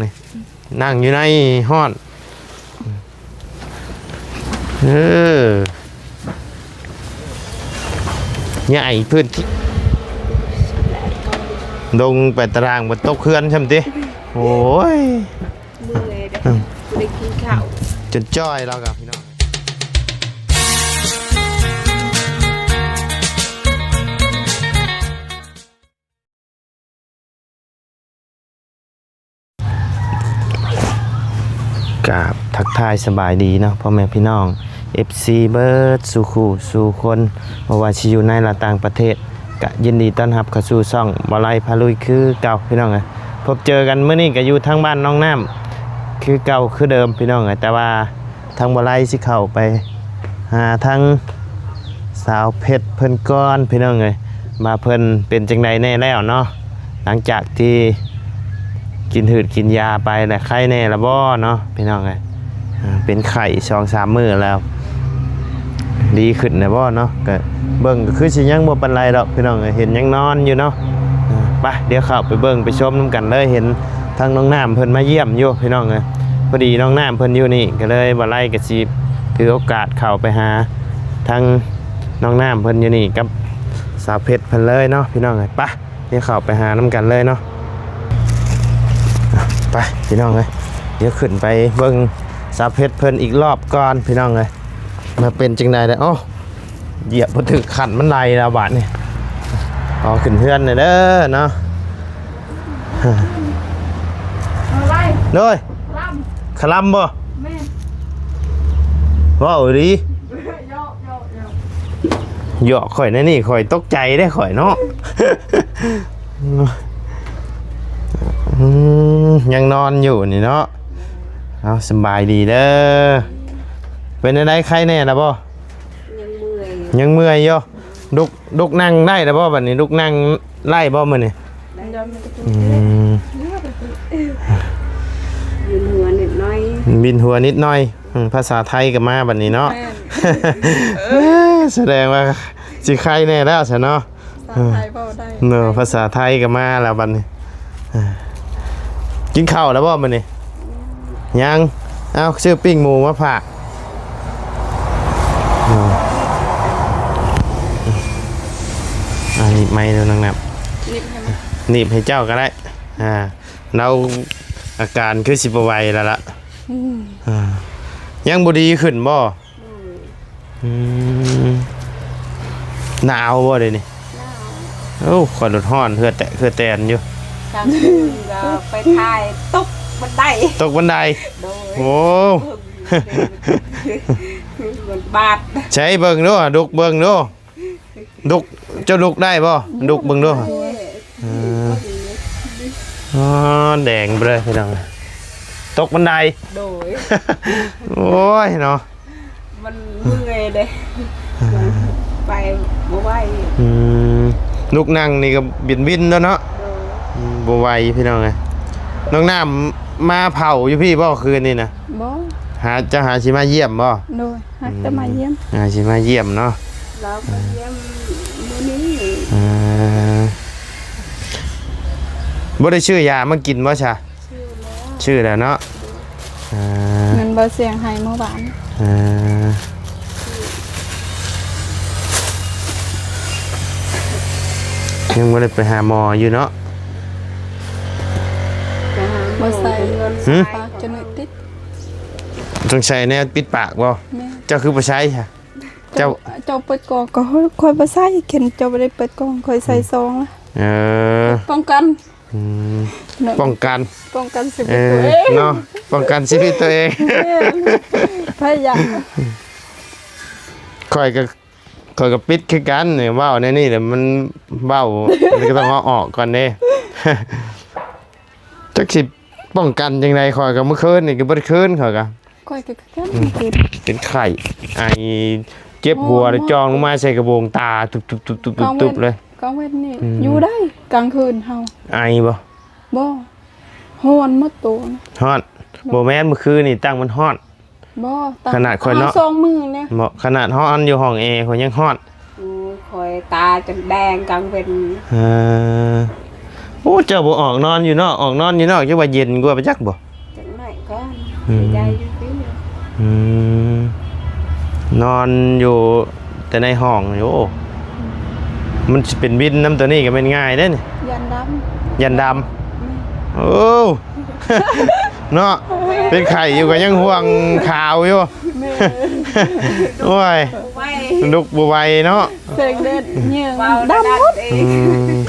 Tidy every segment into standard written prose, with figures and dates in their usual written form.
นี่นั่งอยู่ในห้อนใหญ่พื้นที่ดงไปตารางบนโต๊ะเคลื่อนใช่ไหมติโอ้ยมือเลยได้กินข้าวจนจ้อยแล้วกับพี่น้องกับทักทายสบายดีเนาะพ่อแม่พี่น้อง FC เบิร์ดสู่คู่สู่คนบ่ว่าสิอยู่ในและต่างประเทศก็ยินดีต้อนรับเข้าสู่ช่องบ่ไล่พาลุยคือเก่าพี่น้องพบเจอกันมื้อนี้ก็อยู่ทางบ้านน้องน้ำคือเก่าคือเดิมพี่น้องแต่ว่าทางบ่ไล่สิเข้าไปหาทางสาวเพชรเพิ่นก้อนพี่น้องมาเพิ่นเป็นจังไดแน่แล้วเนาะหลังจากที่กินหืดกินยาไปแหละไข้แน่ละบ่เนาะพี่น้องเป็นไข้2-3 มื้อแล้วดีขึ้นนะบ่เนาะก็เบิ่งก็คือสิยังบ่ปานไรดอกพี่น้องเห็นยังนอนอยู่เนาะไปเดี๋ยวเข้าไปเบิ่งไปชมนำกันเลยเห็นทางน้องน้ำเพิ่นมาเยี่ยมอยู่พี่น้องพอดีน้องน้ำเพิ่นอยู่นี่ก็เลยบ่ไล่ก็สิถือโอกาสเข้าไปหาทางน้องน้ำเพิ่นอยู่นี่กับสาวเพชรเพิ่นเลยเนาะพี่น้องไปเดี๋ยวเข้าไปหานำกันเลยเนาะไปพี่น้องเดี๋ยวขึ้นไปเบิ่งสาวเพชรเพิ่นอีกรอบก่อนพี่น้องมาเป็นจังได๋โอ้เหยียบบ่ถึกขันมันไหลแล้วบาดนี่เอาขึ้นเฮือนเด้อเนาะอะไรเลยคลำบ่แม่ว้าวดีเหยาะข่อยนั่นนี่ข่อยตกใจได้ข่อยเนาะยังนอนอยู่นี่เนาะเอาสบายดีเด้อเป็นอะไรใครแน่ล่ะบ่ยังเมื่อยอยู่ลุกนั่งได้ล่ะบ่บัดนี้ลุกนั่งไล่บ่มื้อนี่บินหัวนิดหน่อยบินหัวนิดหน่อยภาษาไทยก็มาบัดนี้เนาะแสดงว่าสิใครแน่แล้วซะเนาะเนาะภาษาไทยก็มาแล้วบัดนี้กินข้าวแล้วบ่มื้อนี้ยังเอาชื่อปิ้งหมูมาฝากหนีบไม้ดูนังนับหนีบให้เจ้าก็ได้เราอาการคือสิบไหวแล้วล่ะยังบ่ดีขึ้นบ่หนาวบ่เดี๋ยวนี้โอ้ขอดฮ้อนเพื่อแตนอยู่กลางคืนก็ไปถ่ายตกบันไดโอ้มันบาดใช้เบิ่งดูดุกเบิ่งดูดุกเจ้าดุกได้บ่ดุกเบิ่งดูแดงไปเลยพี่น้องตกบันไดโดยโอ้ยเนาะมันเมื่อยเด้ไปบ่ไหวลูกนั่งนี่ก็บินแล้วเนาะบ่ไหวพี่น้องน้องน้ำมาเผาอยู่พี่บ่คืนนี่นะบ่หาสิมาเยี่ยมบ่โดยจะมาเยี่ยมหาสิมาเยี่ยมเนาะเรามาเยี่ยมมื้อนี้บ่ได้ชื่อยามากินบ่ชะชื่อแล้วเนาะเงินบ่เสียงให้เมื่อวานยังบ่ได้ไปหาหมออยู่เนาะบ่ใส่เงินปากจนติดต้องใช้แนวปิดปากบ่เจ้าคือบ่ใช้ค่ะเจ้าเปิดกล่องก็ค่อยบ่ใส่เข็นเจ้าบ่ได้เปิดกล่องค่อยใส่ซองป้องกันชีวิตตัวเองเนาะป้องกันชีวิตตัวเองพยายามค่อยก็ปิดคือกันเนี่ยว้าวในนี่แต่มันเบ้าก็ต้องเอาออกก่อนเด้จักสิป้องกันจังไดค่อยก็เมื่อคืนนี่ก็บ่ได้คืนค่อยก็เป็นไข้ไอเจ็บหัวแล้วจองลงมาใส่กระโปรงตาตุบๆเลยกลางเว้นนี่อยู่ได้กลางคืนเฮาไอบ่ฮ้อนหมดตัวฮ้อนบ่แม่นเมื่อคืนนี่ตั้งมันฮ้อนบ่ขนาดข่อยเนาะ2 มื้อเนี่ยบ่ขนาดฮ้อนอยู่ห้องแอร์ข่อยยังฮ้อนข่อยตาจนแดงกลางเว้นโอ้ อ้เจ้าบ่ออกนอนอยู่นอกออกนอนอยู่นอกจังว่าเย็นกว่าไปจักบ่ จังไหนก็ใจอยู่พี่ อืมนอนอยู่แต่ในห้องอยู่มันสิเป็นวินน้ำตัวนี้ก็เป็นง่ายเด้นี่ ยันด ยันดำโอ้ เนาะเป็นไข่อยู่ก็ยังห่วงข่าวอยู่ ำแม่ โอ้ย ไว้ ลุกบ่ไหวเนาะ เสกเด็ดเหยื่อ เบา ดำหมด เอ อื ง ม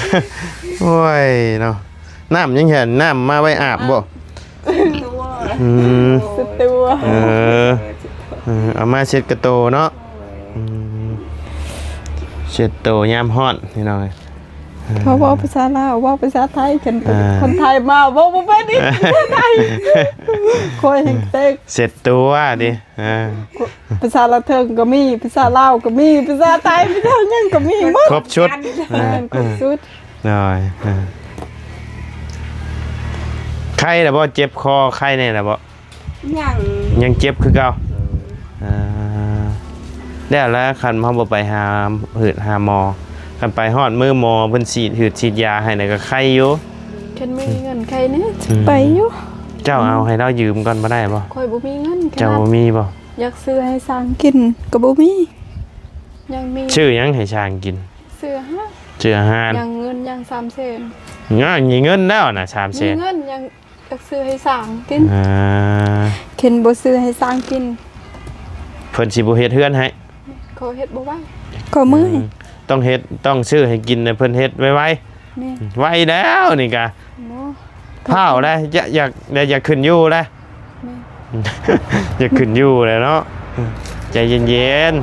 โอ้ยเนาะน้ำยังเห็นน้ำมาไว้อาบบ่ ตัว อืม สุดตัว เออเอามาเช็ดกระโตเนาะอืมเช็ดโตยามฮ้อนนี่น้อย เขาเว่าภาษาลาวเว่าภาษาไทยกันเป็น อ่า คนไทยมาเว่าบ่เป็นอีกภาษาไทยคอยแห่งเต็ก เสร็จตัวดิอ่า ภาษาละเทิงก็มีภาษาลาวก็มีภาษาไทยภาษาหยังก็มีหมด ครบชุด แม่นครบสุด หน่อยไข้แล้วบ่เจ็บคอไข้แน่แล้วบ่ ยัง ยังเจ็บคือเก่าอ่าแล้วคันเฮาบ่ไปหาหืดหาหมอคันไปฮอดมือหมอเพิ่นฉีดหืดฉีดยาให้น่ะก็ไข้อยู่ ฉันมีเงินใครเนี่ยไปอยู่ เจ้าเอาให้เรายืมก่อนบ่ได้บ่ คอยบ่มีเงินข เจ้า นาด บ่มีบ่ อยากซื้อให้สร้างกินก็บ่มียังมี ชื่อหยังให้ช้างกิน เสื้อฮะ ชื่ออาหาร ยังเงินยัง3แสน มีเงินแล้วน่ะ3แส มี น เงินยังอยากซื้อให้สร้างกิน อ่า เข็นบ่ซื้อให้สร้างกิน เพิ่นสิบ่เฮ็ดเฮือนให้ เขาเฮ็ดบ่ไหวก็เมื่อย ต้องเฮ็ดต้องซื้อให้กินน่ะเพิ่นเฮ็ดไว แม่ ๆไวแล้วนี่กะ โอ้ เผาได้อยากขึ้นอยู่ได้ แม่ อยากขึ้นอยู่เลยเนาะใจเย็น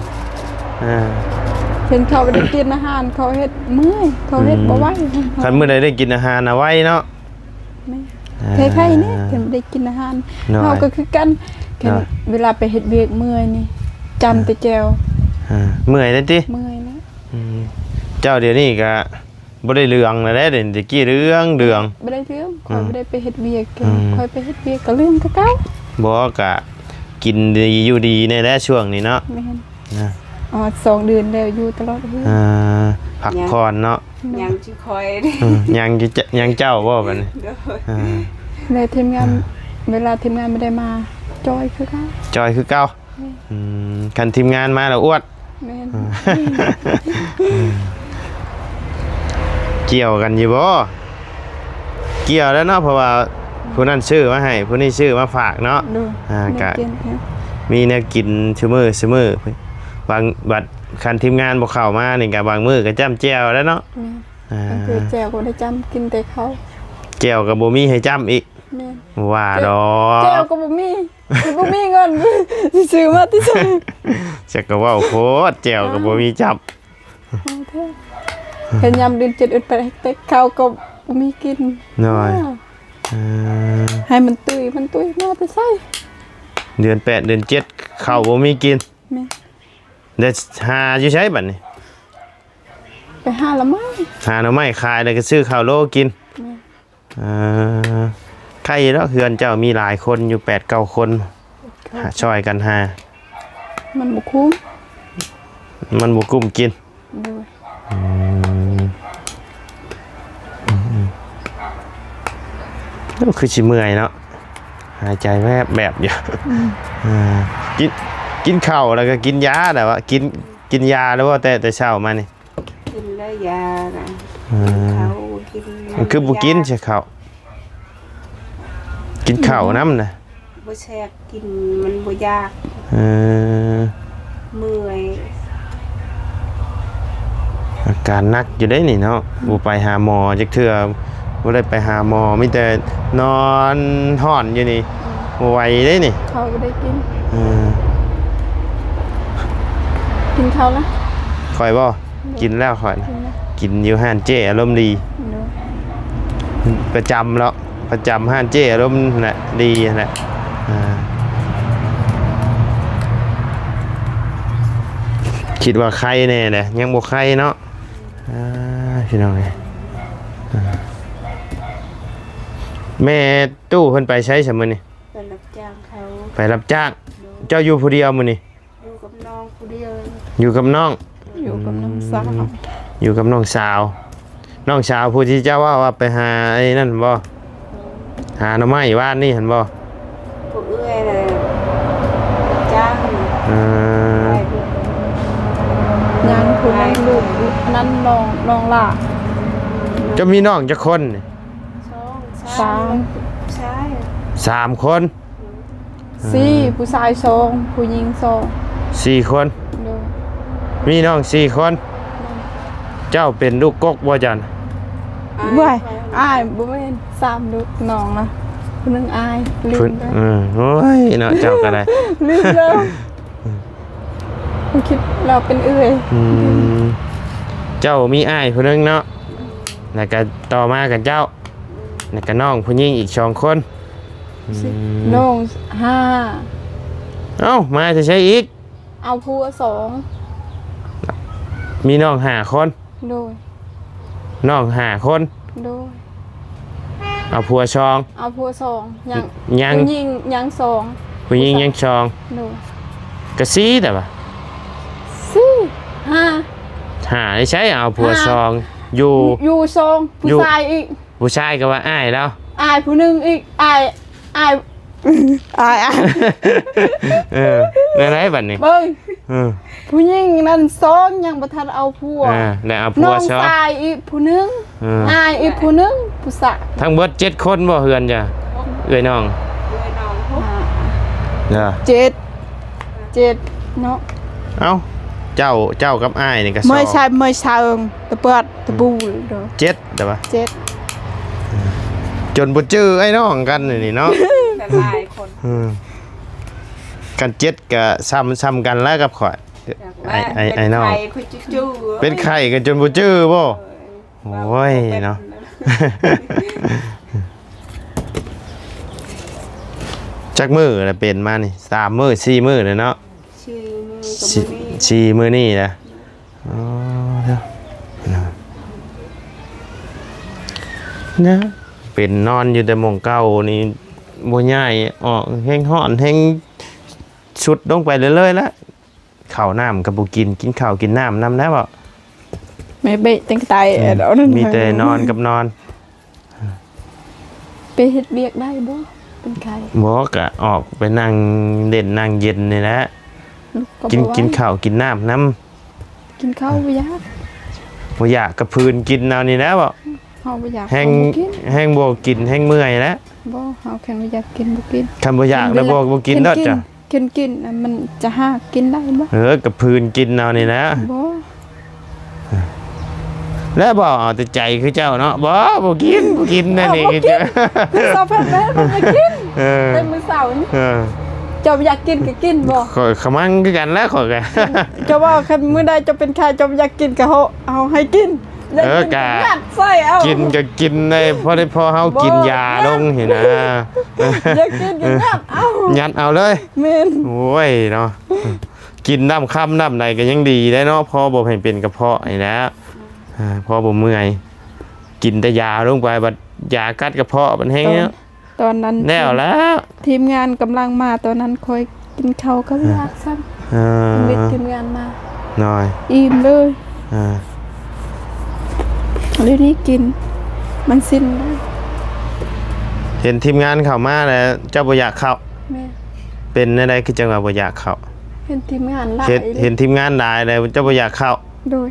ๆเห็นเขาบ่ได้กินอาหารเขาเฮ็ดเมื่อยเขาเฮ็ดบ่ไหว คันมื้อใดได้กินอาหารน่ะไว้เนาะ แม่ใครๆเนี่ยเห็นบ่ได้กินอาหาร น้อย เฮาก็คือกันเห็น น้อย เวลาไปเฮ็ดเวียกเมื่อยนี่จำแต่แจว เมื่อยได้ติ เมื่อยนะ เจ้าเดี๋ยวนี้ก็บ่ได้เรื่องแล้วเด้เดี๋ยวตะกี้เรื่องบ่ได้เรื่องคอยบ่ได้ไปเฮ็ดเวียกเก่งคอยไปเฮ็ดเวียกก็เรื่องเก่า บ่ก็กินดีอยู่ดีในแหละช่วงนี้เนาะ ๆแม่น นะ อ๋อ2 เดือนแล้วอยู่ตลอดเฮือ พักผ่อนเนาะ ยังจะคอย ยังเจ้าบ่บัดนี้ เด้อ แล้วทีมงานเวลาทีมงานไม่ได้มาจอยคือเขา จอยคือเก่าคันทีมงานมาแล้วอ้วด แม่น เกี่ยวกันอยู่บ่เกี่ยวแล้วเนาะเพราะว่าผู้นั้นชื่อมาให้ผู้นี้ชื่อมาฝากเนาะ ดู กะ เรียนเนี่ย มีแนวกินชั่วมือบางบัดคันทีมงานบ่เข้ามานี่ก็บางมื้อก็จ้ำแจ่วแล้วเนาะ แม่ก็คือแจวก็ได้จำกินแต่เขา แจ่วก็บ่มีให้จ้ำอีก แม่ ว่าดอ แจวก็บ่มีบ่มีเงินซื้อมาที่ซื้อ จักก็เว้าโคตรแจ่วก็บ่มีจ้ำ เห็นยามเดือน7อึดไปแต่เขาก็บ่มีกิน น้อยให้มันตุ้ยมาแต่ใส่ เดือน8เดือน7ข้าวบ่มีกิน แม่ เดี๋ยวหาอยู่ใช้บัดนี้ ไปหาละมั้ง หาหน่อไม้ขายแล้วก็ซื้อข้าวโลกิน ใครแล้วเฮือนเจ้ามีหลายคนอยู่8-9 คนช่วยกันหา มันบ่คุ้ม มันบ่กุ้มกิน ดู คือสิเมื่อยเนาะหายใจแบบอยู่กินข้าวแล้วก็กินยาแต่ว่ากินยาแล้วว่าแต่เช้ามานี่ กินแล้วยานะเขากิน มันคือบ่กินใช่ข้าวกินข้าวน้ำนะ บ่แซ่บกินมันบ่ยาก เมื่อย อาการหนักอยู่ได้นี่เนาะบ่ไปหาหมอจักเทื่อบ่ได้ไปหาหมอมีแต่นอนห่อนอยู่นี่บ่ไหวได้นี่ เขาก็ได้กินกินเขาวนะ ข่อยบ่กินแล้วข่อยนะ กินนะ กินอยู่ห้านเจ้อารมณ์ดี ดู ประจำแล้วประจำห้านเจ้อารมณ์น่ะดีแหละคิดว่าใครแน่แหละยังบ่ใครเนาะพี่น้องแม่ตู้เพิ่นไปใช้ซะมื้อนี่ ไปรับจ้างเขา ไปรับจ้างเจ้าอยู่ผู้เดียวมื้อนี่ อยู่กับน้องผู้เดียว อยู่กับน้อง อยู่กับน้องสาว อยู่กับน้องสาว น้องสาวผู้ที่เจ้าว่าไปหาไอ้นั่นบ่หาหน่อไม้ว่านนี่เห็นบ่ ผู้เอื้อยเลยจ้าง เออ ไปผู้ ยังผู้นั้นลูกนั้นน้องล่ะ จะมีน้องจักคนนี่ สองใช่ 3 คน 4ผู้ชาย2ผู้หญิง2 4 คน โดย มีน้อง4 คน เจ้าเป็นลูกกกบ่จัน บ่ายอ้ายบ่แม่น3ลูกน้องนะผู้นึงอายลื เพิ่น มได้ โอ้ยเนาะเจ้าก็ได้ ลืมแล้วผมคิดเราเป็นเอื้อย อืมเจ้ามีอ้ายผู้หนึงเนาะแล้วก็ต่อมากันเจ้าแล้วก็น้องผู้หญิงอีก2 คนอืม น้อง5 เอ้ามาจะใช้อีก เอาผัวมีน้อง5 คน 2โดย น้อง5 คน โดย เอาผัวชอง เอาผัว2ยัง ยัง ผู้หญิงยัง2 ผู้หญิงยังชอง โดย กะซีแต่ว่า 4 5 หาได้ใช้เอาผัวชองอยู่ อยู่2ผู้ อยู่ ชายอีก ผู้ชายก็ว่าอ้ายแล้ว อายผู้หนึงอีกอายอาย เออได้ไรบัดนี้ เบิ่ง เออ ผู้หญิงนั่น2ยังบ่ทันเอาผัว ได้เอาผั น้ ว อง ชอง ชายอีกผู้หนึง เออ อายอีกผู้หนึงผู้สาว ทั้งเบิด7 คนบ่เฮือนจ้ะเอ้ยน้อง เอื้อยน้องพวก เด้อ 7เนาะ เอ้าเจ้ากับอ้ายนี่ก็ ไม่ใช่ไม่ใช่ตะเปิดตะบูเด้อ 7แต่ว่า 7 จนบ่จื้อไอ้น้องกันนี่เนาะ แต่หลายคน กัน7ก็ซ้ำกันแล้วกับข่อย ไอ้น้อง ใครคุยจู้ๆ เป็นไข่กันจนบ่จื้อบ่โอ้ยเนาะ จักมื้อน่ะเป็นมานี่3 มื้อ4 มื้อเลยเนาะ ชื่อมือกับมือนี่ 4 มื้อนี่นะอ๋อเด้อนะเป็นนอนอยู่แต่หม่องเก่านี่บ่ย้ายออกแฮงฮ้อนแฮงสุดลงไปเรื่อยๆแล้วข้าวน้ำก็บ่กินข้าวกินน้ำนำได้บ่ ไม่เบะตั้งใจเดี๋ยวนั้น มีแต่นอนกับนอน ไปเฮ็ดเวียกได้บ่เป็นใคร บ่ก็ออกไปนั่งเล่นนั่งเย็นนี่แหละ ลูบ่ กิน ไหว ข้าวกินน้ำน้ กินข้าวบ่อยาก ำบ่อยากกระพื้นกินเอานี่นะบ่ เฮาบ่อยาก แห้ง เฮาบ่กิน แห้งบ่กินแห้งเมื่อยแล้ว บ่เฮาแค่บ่อยากกินบ่กิน คันบ่อยากแล้วบ่กินดอกจ้ะ กินน่ะมันจะหากินได้บ่ กระพื้นกินเอานี่นะ บ่ แล้วบ่เอาแต่ใจคือเจ้าเนาะบ่กินนั่นเองคือเจ้า คือสอบแพทย์แม่มันบ่กิน เออ เป็นมื้อเช้านี่ เออ เจ้าอยากกินก็กินบ่ ข่อยขมังคือกันแล้วข่อยก็ เจ้าว่าคันมื้อใดเจะเป็นใครเจ้าอยากกินก็เอาให้กินอยากกิน กะ ยัดใส่เอา กินก็กินได้พอเฮากินยาลงเห็นนะ อยากกินก็ยัดเอา ยัดเอาเลย แม่น โอ้ยเนาะกินน้ำค่ำน้ำใดก็ยังดีได้เนาะพอบ่ให้เป็นกระเพาะไอ้แล้วพอบ่เมื่อยกินแต่ยาลงไปบัดยากัดกระเพาะมันแห้งแล้ว ตอนนั้น แล้ว ทีมงานกำลังมาตอนนั้นคอยกินข้าวก็อยากซ้ เออ ำมิดทีมงานมา หน่อย อิ่มเลย อ่า เดี๋ยวนี้กิน มันสิ้นแล้ว เห็นทีมงานเข้ามาแล้วเจ้าบ่อยากเข้า แม่ เป็นอะไรคือจังว่าบ่อยากเข้า เห็นทีมงานหลาย เห็นทีมงานหลายแล้วเจ้าบ่อยากเข้า โดย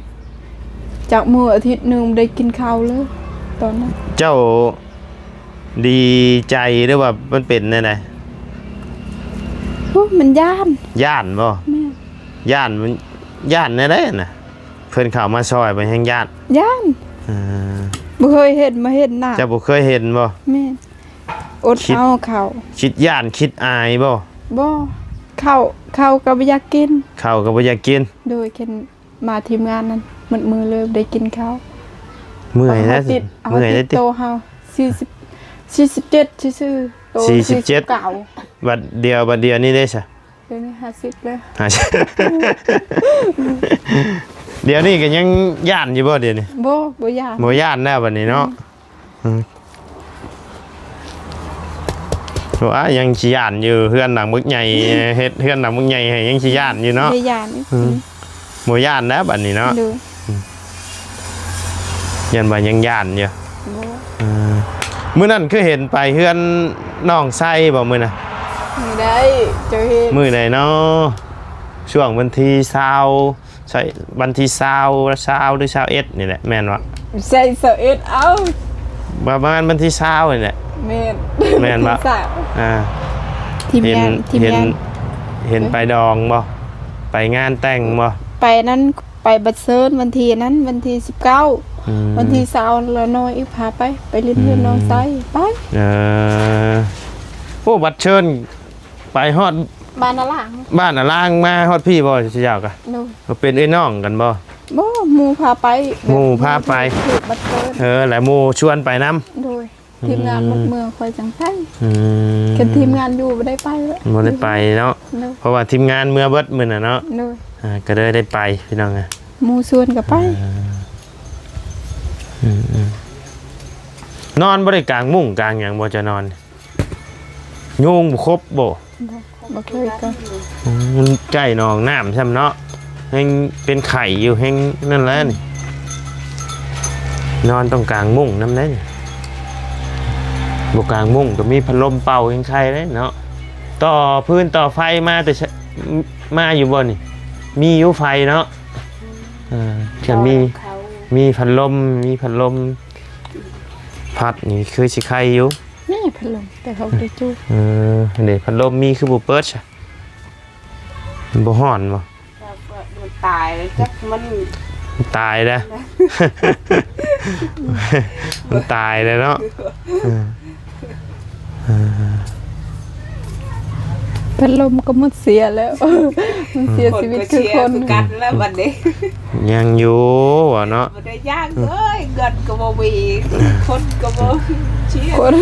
จากมื้ออาทิตย์หนึงได้กินข้าวเลย ตอนนั้น เจ้าดีใจหรือว่ามันเป็นอะไร โอ้มันย่าน ย่านบ่ แม่ ย่านมันย่านแน่ๆน่ะเพิ่นเข้ามาซอยไปแห่งย่าน ย่าน เออ บ่เคยเห็นมาเห็นหน้า เจ้าบ่เคยเห็นบ่ แม่อด คิด เอาข้าว คิดย่านคิดอายบ่ บ่ข้าวก็บ่อยากกิน ข้าวก็บ่อยากกิน โดยเคนมาทีมงานนั้นมันมือเลยได้กินข้าว เมื่อยนะ าติด เมื่อย ติ ได้ ด ติ โตเฮา47ซื่อๆโต 47 เก่า บัดเดียวนี่ได้ซะ เดี๋ยวนี้50แล้ว เดี๋ยวนี้ก็ยังย่านอยู่บ่เดี๋ยวนี้ บ่อยาก บ่ย่านแล้วบัดนี้เนาะว่ายังสิย่านอยู่เฮือนหลังมึกใหญ่เฮ็ดเฮือนหลังมึกใหญ่ให้ยังสิย่านอยู่เนาะ บ่ยาน บ่ย่านแล้วบัดนี้เนาะ ดู ยันว่ายังย่านอยู่ บ่ มื้อนั้นคือเห็นไปเฮือนน้องไส้บ่มื้อน่ะ ไม่ได้เจอเห็น มื้อใดเนาะช่วงวันที่20ใช่วันที่20หรือ21นี่แหละแม่นวะ ใส่เสเอ็ดเอา ประมาณวันที่20นี่แหละ แม่น แม่นบ่ สาว ทีม เห็น งานทีม เห็น งาน เห็นไปดองบ่ไปงานแต่งบ่ ไปนั้นไปบัดเซิร์นวันที่นั้นวันที่19วันที่20แล้วน้อยอีกพาไปเล่นเพื่อนน้องไซไป โอ้บัดเชิญไปฮอด บ้านน่ะล่าง บ้านน่ะล่างมาฮอดพี่บ่สิยาวกะ โน เป็นไอ้น้องกันบ่ บ่หมู่พาไป หมู่พาไป ถูกบัดเซิร์น แหละหมู่ชวนไปนำ โดยทีมงานลูกเมืองคอยจังไผ อืม กันทีมงานอยู่บ่ได้ไปแล้ว บ่ได้ไปเนาะ โดย เพราะว่าทีมงานเมื่อเบิดมื้อน่ะเนาะ โดย ก็เลยได้ไปพี่น้องอ่ะ หมู่ชวนก็ไป นอนบ่ได้กลางมุ้งกลางหยังบ่จะนอนยุงบ่ครบบ่ บ่เคยกัน มันใกล้หนองน้ำใช่ไหมเนาะแห้งเป็นไข่อยู่แห้งนั่นแหละนี่นอนตรงกลางมุ้งน้ำได้นี่บกกลางมุ้งก็มีพัดลมเป่าแห้งไข่เลยเนาะต่อพื้นต่อไฟมาแต่มาอยู่บนนี่มีอยู่ไฟเนาะจะมีพัดลมพัดนี่คือสิไข่อยู่ นี่พัดลมแต่เขาบ่ได้จูด เดี๋ยวพัดลมมีคือบุเปิดใช่มันบ่ฮ้อนบ่ มันตายเลยจักมัน ตายแล้ว มันตายเลยเนาะ พัดลมก็หมดเสียแล้ว มันเสียชีวิตคือคน กันแล้วบัดนี้ ยังอยู่วะเนาะ บ่ได้ยากเอ้ยเงินก็บ่มีคนก็บ่เชียร์ คน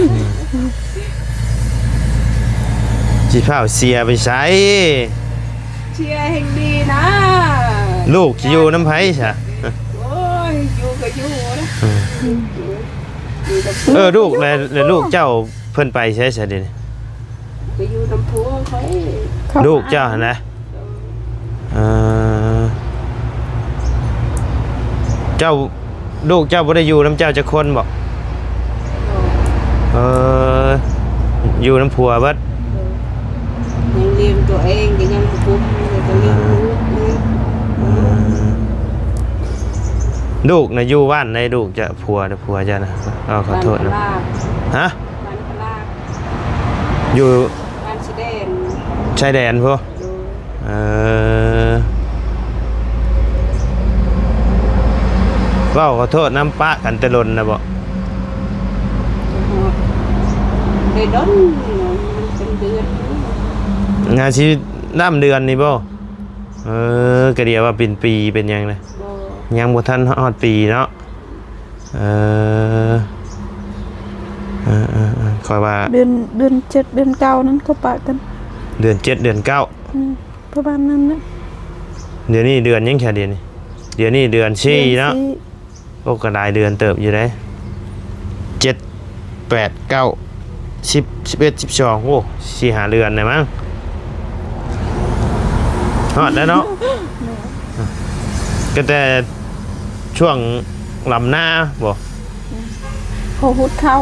สิพาเสียไปใช้ เชียร์แห่งดีนะ ลูกสิอยู่น้ำไผซะ โอ้ยอยู่ก็อยู่นะอยู่กับ ลูกแล้วลูกเจ้าเพิ่นไปใช้ซะเดิ ก็อยู่น้ำพุเขา ลูกเจ้าหั่นนะเจ้าลูกเจ้าบ่ได้อยู่น้ำเจ้าจักคนบ่อยู่น้ำผัวเบิด ยังเลี้ยงตัวเองก็ยังคุ้มก็เลี้ยงลูก ลูกนะอยู่บ้านในลูกจะผัวจะนะขอโทษนะฮะ บ้านพลาด อยู่ บ้านชิเดน ชายแดนพวกขอโทษน้ำปะกันตะลนนะบ่ ได้ดนเป็นเดือน งานชีวิตน้ำเดือนนี่บ่ก็เดียวว่าเป็นปีเป็นยังเลยยังบ่ทันฮอดปีเนาะคอยว่า เดือน7เดือน9นั้นก็ปะกัน เดือน7เดือน9 ประมาณนั้นนะ เดี๋ยวนี้เดือนยังแค่เดือนนี้เดี๋ยวนี้เดือน4เนาะโอ้ก็หลายเดือนเติบอยู่ได้7 8 9 10 11 12โอ้4-5เดือนได้มั้งฮอดแล้วเนาะก็แต่ช่วงลำหน้าบ่ พอหุดเข้า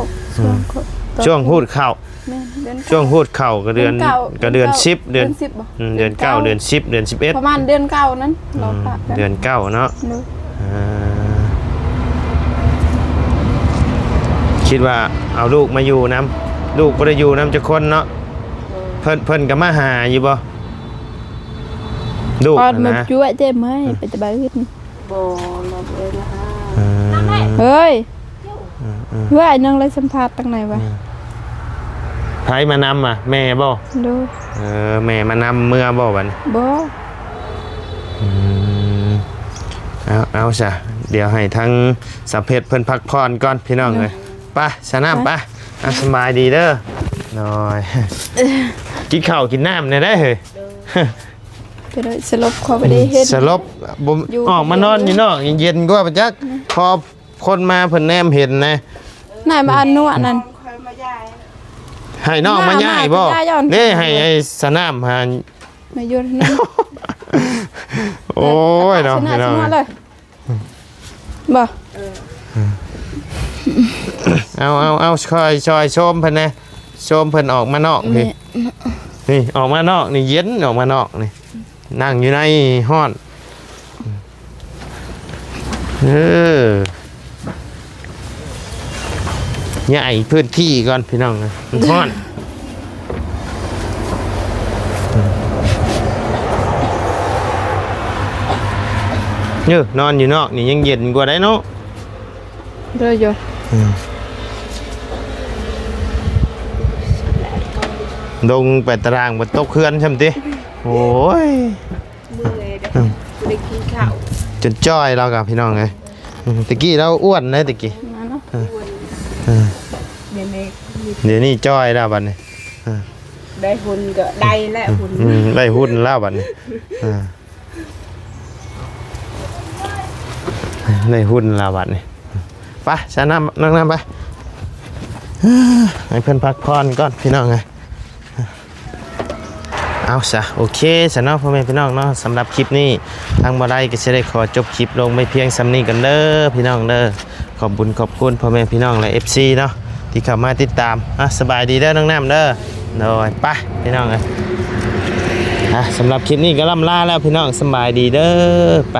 ช่วงพูดเข้า แม่นเดือน ช่วงพูดเข้าก็เดือน10เดือน 10บ่ เดือน9เดือน10เดือน11 ประมาณเดือน9นั้นเราปะกัน เดือน9เนาะคิดว่าเอาลูกมาอยู่น้ำลูกบ่ได้อยู่น้ำจะคนเนาะเพิ่นก็มาหาอยู่บ่ลูก ก่อนมา นะ ช่วยได้ไหมไปจะบ้าน บ่เราเลยนะฮะ เฮ้ยเฮ้ยนั่งเลยสัมภาษณ์ตั้งไหนวะ ไผมานำอ่ะแม่บ่ ดู แม่มานำเมื่อบ่บัดนี้ บ่ เอาซะเดี๋ยวให้ทั้งสัพเพชรเพิ่นพักผ่อนก่อนพี่น้องเอ้ยไปสนามไปสบายดีเด้อน้อยกินข้าวกินน้ำเนี่ยได้เฮ้ย ไปเลยสลบขอไปได้เห็น สลบบ่ออกมานอนอยู่นอกเย็นกว่าประจักพอคนมาเพิ่นแนมเห็นนะ นายมาอันนัวนั่น คอยมาย้าย ให้น้องมาย่ายบ่ มาย่ายอน นี่ให้ไอ้สนามหา มาอยู่นั่น โอ้ยเนาะ ชนะ พี่น้อง เลยบ่ เอาคอยชอยชมเพิ่นนะชมเพิ่นออกมานอกพี่นี่ออกมานอกนี่เย็นออกมานอกนี่นั่งอยู่ในห้อนใหญ่พื้นที่ก่อนพี่น้องนะมันห้อนนอนอยู่นอกนี่ยังเย็นกว่าได้เนาะ เด้ออยู่ ดงไปตารางบนโต๊ะเคลื่อนใช่ไหมติโอ้ย เมื่อยเด้อได้กินข้าว จนจ้อยเรากับพี่น้องไงตะกี้เราอ้วนเลยตะกี้ มาเนาะ เดี๋ยวนี้เดี๋ยวนี้จ้อยแล้วบัดนี้ ได้หุ่นก็ได้แล้วหุ่น ได้หุ้นแล้วบัดนี้ได้หุ้นแล้วบัดนี้ไปชาน้ำนั่งน้ำไปให้เพื่อนพักผ่อนก่อนพี่น้องไงเอาซะโอเคสำหรับพ่อแม่พี่น้องเนาะสำหรับคลิปนี้ทางบ่ได้ก็จะได้ขอจบคลิปลงไม่เพียงสำนี้กันเด้อพี่น้องเด้อขอบคุณพ่อแม่พี่น้องและ FC เนาะที่เข้ามาติดตามสบายดีเด้อน้องน้ำเด้อโดยไปพี่น้องเลยสำหรับคลิปนี้ก็ล่ำลาแล้วพี่น้องสบายดีเด้อไป